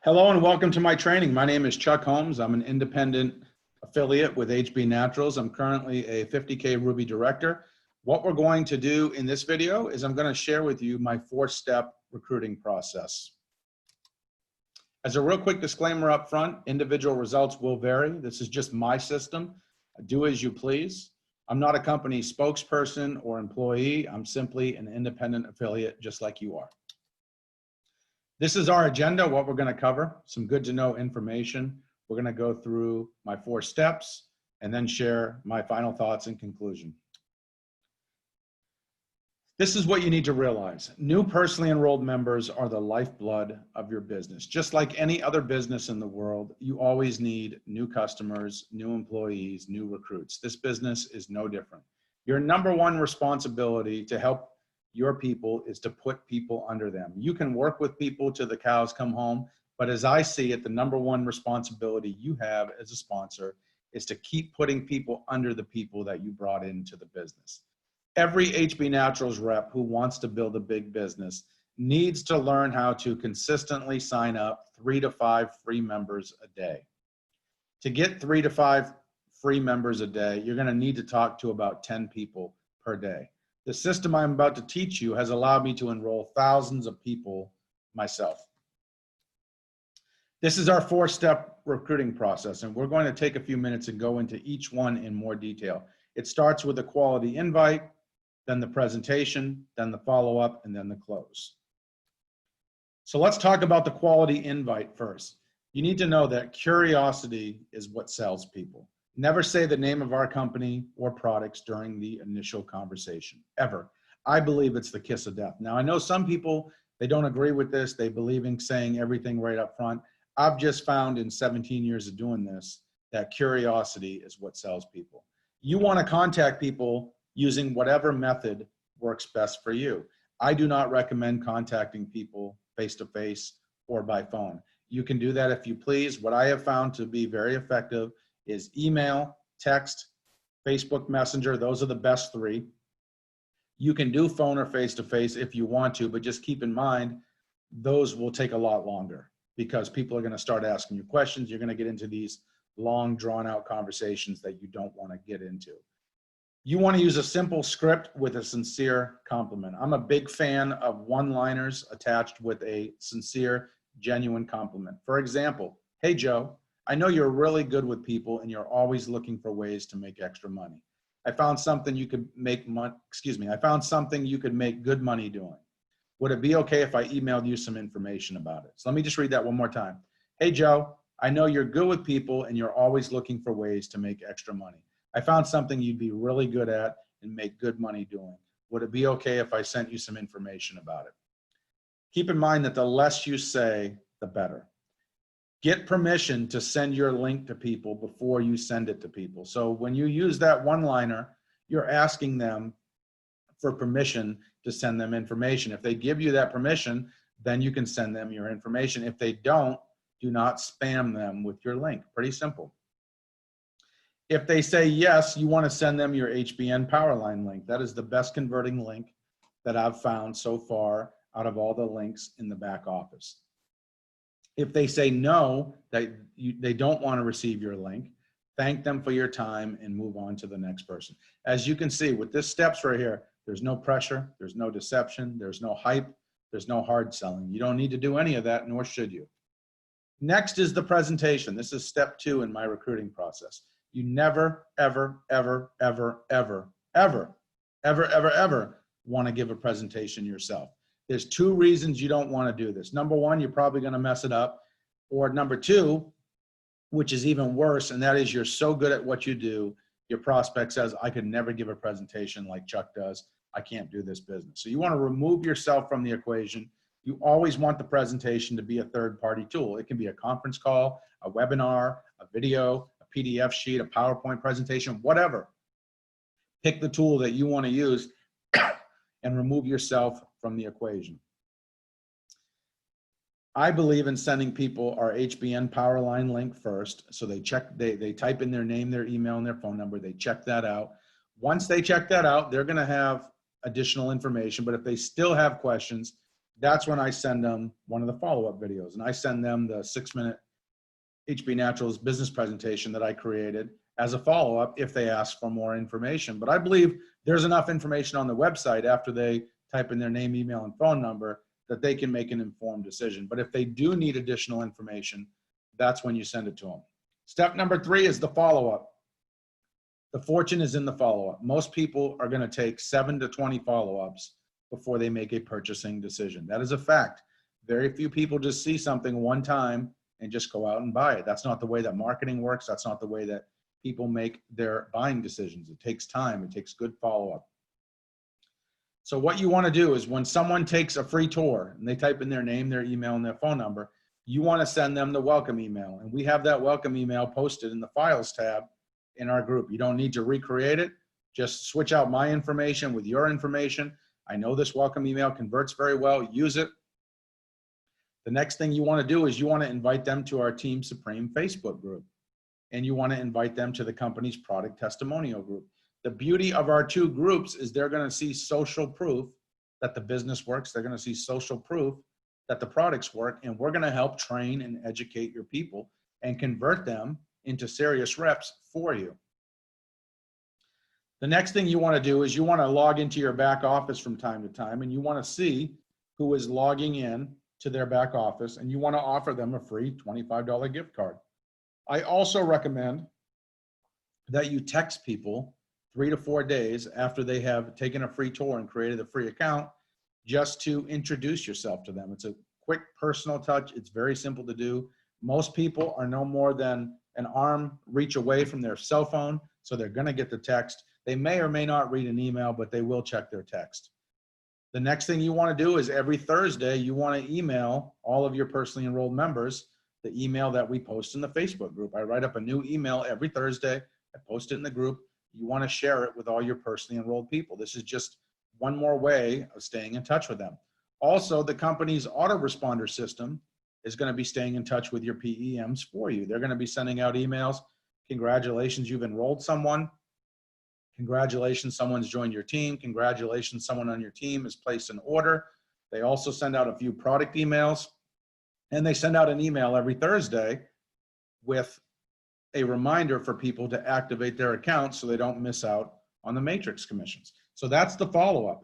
Hello and welcome to my training. My name is Chuck Holmes. I'm an independent affiliate with HB Naturals. I'm currently a 50K Ruby director. What we're going to do in this video is I'm going to share with you my 4-step recruiting process. As a real quick disclaimer up front, individual results will vary. This is just my system. Do as you please. I'm not a company spokesperson or employee. I'm simply an independent affiliate just like you are. This is our agenda, what we're going to cover, some good to know information. We're going to go through my 4 steps and then share my final thoughts and conclusion. This is what you need to realize. New personally enrolled members are the lifeblood of your business. Just like any other business in the world, you always need new customers, new employees, new recruits. This business is no different. Your number one responsibility to help your people is to put people under them. You can work with people till the cows come home, but as I see it, the number one responsibility you have as a sponsor is to keep putting people under the people that you brought into the business. Every HB Naturals rep who wants to build a big business needs to learn how to consistently sign up 3 to 5 free members a day. To get 3 to 5 free members a day, you're going to need to talk to about 10 people per day. The system I'm about to teach you has allowed me to enroll thousands of people myself. This is our 4-step recruiting process, and we're going to take a few minutes and go into each one in more detail. It starts with a quality invite, then the presentation, then the follow-up, and then the close. So let's talk about the quality invite first. You need to know that curiosity is what sells people. Never say the name of our company or products during the initial conversation, ever. I believe it's the kiss of death. Now, I know some people, they don't agree with this. They believe in saying everything right up front. I've just found in 17 years of doing this that curiosity is what sells people. You want to contact people using whatever method works best for you. I do not recommend contacting people face-to-face or by phone. You can do that if you please. What I have found to be very effective is email, text, Facebook Messenger. Those are the best 3. You can do phone or face-to-face if you want to, but just keep in mind, those will take a lot longer because people are going to start asking you questions. You're going to get into these long, drawn-out conversations that you don't want to get into. You want to use a simple script with a sincere compliment. I'm a big fan of one-liners attached with a sincere, genuine compliment. For example, hey, Joe, I know you're really good with people and you're always looking for ways to make extra money. I found something you could make I found something you could make good money doing. Would it be okay if I emailed you some information about it? So let me just read that one more time. Hey, Joe, I know you're good with people and you're always looking for ways to make extra money. I found something you'd be really good at and make good money doing. Would it be okay if I sent you some information about it? Keep in mind that the less you say, the better. Get permission to send your link to people before you send it to people. So when you use that one-liner, you're asking them for permission to send them information. If they give you that permission, then you can send them your information. If they don't, do not spam them with your link. Pretty simple. If they say yes, you want to send them your HBN Powerline link. That is the best converting link that I've found so far out of all the links in the back office. If they say no, they don't want to receive your link, thank them for your time and move on to the next person. As you can see with this steps right here, there's no pressure, there's no deception, there's no hype, there's no hard selling. You don't need to do any of that, nor should you. Next is the presentation. This is step 2 in my recruiting process. You never, ever, ever, ever, ever, ever, ever, ever, ever want to give a presentation yourself. There's 2 reasons you don't want to do this. Number 1, you're probably going to mess it up. Or number 2, which is even worse, and that is you're so good at what you do, your prospect says, I could never give a presentation like Chuck does. I can't do this business. So you want to remove yourself from the equation. You always want the presentation to be a third-party tool. It can be a conference call, a webinar, a video, a PDF sheet, a PowerPoint presentation, whatever. Pick the tool that you want to use and remove yourself from the equation. I believe in sending people our HBN Powerline link first. So they type in their name, their email, and their phone number. They check that out. Once they check that out, they're going to have additional information. But if they still have questions, that's when I send them one of the follow-up videos. And I send them the 6-minute HB Naturals business presentation that I created as a follow-up if they ask for more information. But I believe there's enough information on the website after they type in their name, email, and phone number that they can make an informed decision. But if they do need additional information, that's when you send it to them. Step number 3 is the follow-up. The fortune is in the follow-up. Most people are going to take 7 to 20 follow-ups before they make a purchasing decision. That is a fact. Very few people just see something one time and just go out and buy it. That's not the way that marketing works. That's not the way that people make their buying decisions. It takes time. It takes good follow-up. So what you want to do is when someone takes a free tour and they type in their name, their email, and their phone number, you want to send them the welcome email. And we have that welcome email posted in the Files tab in our group. You don't need to recreate it. Just switch out my information with your information. I know this welcome email converts very well. Use it. The next thing you want to do is you want to invite them to our Team Supreme Facebook group. And you want to invite them to the company's product testimonial group. The beauty of our 2 groups is they're going to see social proof that the business works. They're going to see social proof that the products work. And we're going to help train and educate your people and convert them into serious reps for you. The next thing you want to do is you want to log into your back office from time to time, and you want to see who is logging in to their back office, and you want to offer them a free $25 gift card. I also recommend that you text people 3 to 4 days after they have taken a free tour and created a free account just to introduce yourself to them. It's a quick personal touch. It's very simple to do. Most people are no more than an arm reach away from their cell phone, so they're going to get the text. They may or may not read an email, but they will check their text. The next thing you want to do is every Thursday, you want to email all of your personally enrolled members the email that we post in the Facebook group. I write up a new email every Thursday. I post it in the group. You want to share it with all your personally enrolled people. This is just one more way of staying in touch with them. Also, the company's autoresponder system is going to be staying in touch with your PEMs for you. They're going to be sending out emails. Congratulations, you've enrolled someone. Congratulations, someone's joined your team. Congratulations, someone on your team has placed an order. They also send out a few product emails. And they send out an email every Thursday with a reminder for people to activate their accounts so they don't miss out on the matrix commissions. So that's the follow-up.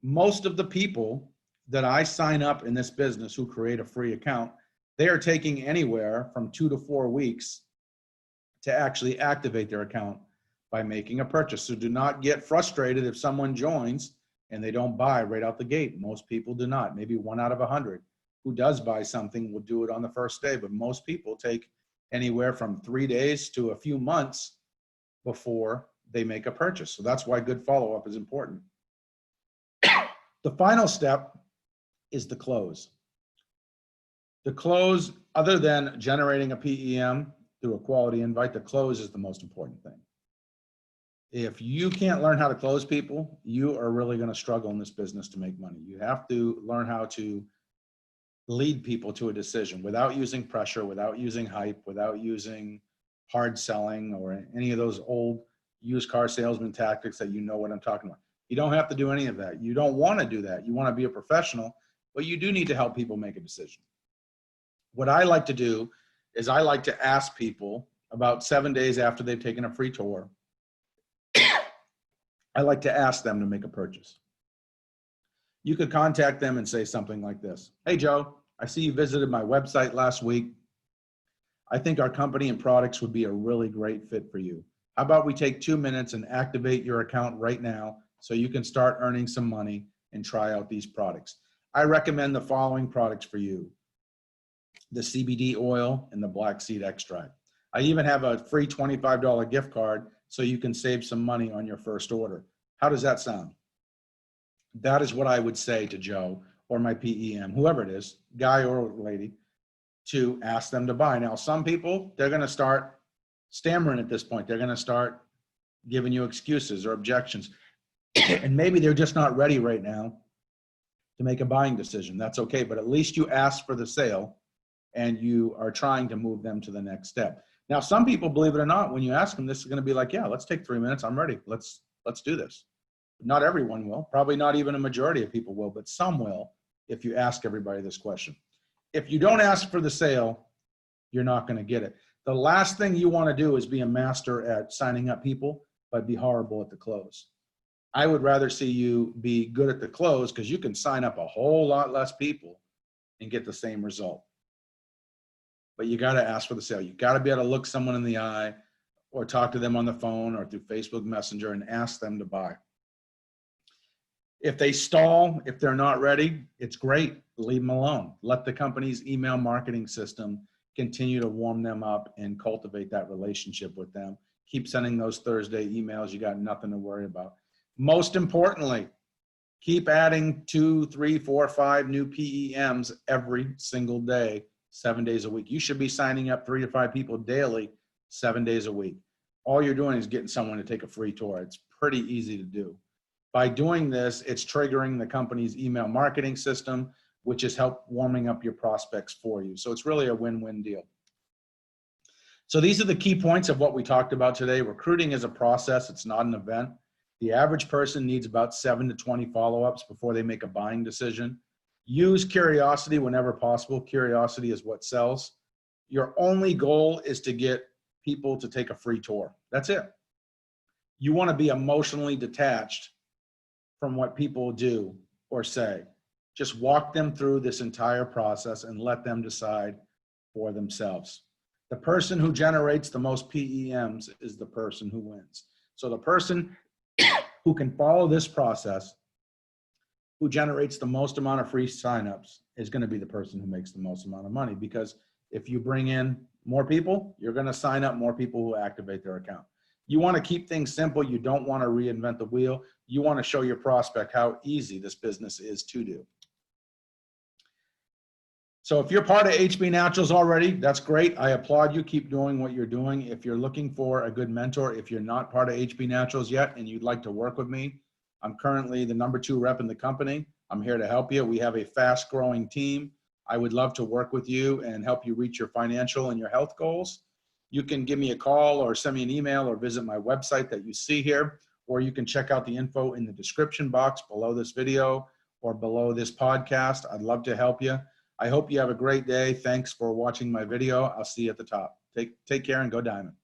Most of the people that I sign up in this business who create a free account, they are taking anywhere from 2 to 4 weeks to actually activate their account by making a purchase. So do not get frustrated if someone joins and they don't buy right out the gate. Most people do not. Maybe 1 out of 100 who does buy something will do it on the first day, but most people take anywhere from 3 days to a few months before they make a purchase. So that's why good follow-up is important. The final step is the close. The close, other than generating a PEM through a quality invite, the close is the most important thing. If you can't learn how to close people, you are really going to struggle in this business to make money. You have to learn how to lead people to a decision without using pressure, without using hype, without using hard selling or any of those old used car salesman tactics that you know what I'm talking about. You don't have to do any of that. You don't want to do that. You want to be a professional, but you do need to help people make a decision. What I like to do is I like to ask people about 7 days after they've taken a free tour. I like to ask them to make a purchase. You could contact them and say something like this. Hey, Joe, I see you visited my website last week. I think our company and products would be a really great fit for you. How about we take 2 minutes and activate your account right now so you can start earning some money and try out these products. I recommend the following products for you: the CBD oil and the black seed extract. I even have a free $25 gift card so you can save some money on your first order. How does that sound? That is what I would say to Joe or my PEM, whoever it is, guy or lady, to ask them to buy. Now, some people, they're going to start stammering at this point. They're going to start giving you excuses or objections. And maybe they're just not ready right now to make a buying decision. That's okay, but at least you asked for the sale and you are trying to move them to the next step. Now, some people, believe it or not, when you ask them, this is going to be like, yeah, let's take 3 minutes. I'm ready. Let's do this. Not everyone will. Probably not even a majority of people will, but some will if you ask everybody this question. If you don't ask for the sale, you're not going to get it. The last thing you want to do is be a master at signing up people, but be horrible at the close. I would rather see you be good at the close, because you can sign up a whole lot less people and get the same result. But you got to ask for the sale. You got to be able to look someone in the eye or talk to them on the phone or through Facebook Messenger and ask them to buy. If they stall, if they're not ready, it's great. Leave them alone. Let the company's email marketing system continue to warm them up and cultivate that relationship with them. Keep sending those Thursday emails. You got nothing to worry about. Most importantly, keep adding 2, 3, 4, 5 new PEMs every single day, 7 days a week. You should be signing up 3 to 5 people daily, 7 days a week. All you're doing is getting someone to take a free tour. It's pretty easy to do. By doing this, it's triggering the company's email marketing system, which is help warming up your prospects for you. So it's really a win-win deal. So these are the key points of what we talked about today. Recruiting is a process. It's not an event. The average person needs about 7 to 20 follow-ups before they make a buying decision. Use curiosity whenever possible. Curiosity is what sells. Your only goal is to get people to take a free tour. That's it. You want to be emotionally detached from what people do or say. Just walk them through this entire process and let them decide for themselves. The person who generates the most PEMs is the person who wins. So the person who can follow this process, who generates the most amount of free signups, is going to be the person who makes the most amount of money, because if you bring in more people, you're going to sign up more people who activate their account. You want to keep things simple. You don't want to reinvent the wheel. You want to show your prospect how easy this business is to do. So if you're part of HB Naturals already, that's great. I applaud you. Keep doing what you're doing. If you're looking for a good mentor, if you're not part of HB Naturals yet and you'd like to work with me, I'm currently the #2 rep in the company. I'm here to help you. We have a fast growing team. I would love to work with you and help you reach your financial and your health goals. You can give me a call or send me an email or visit my website that you see here, or you can check out the info in the description box below this video or below this podcast. I'd love to help you. I hope you have a great day. Thanks for watching my video. I'll see you at the top. Take care and go Diamond.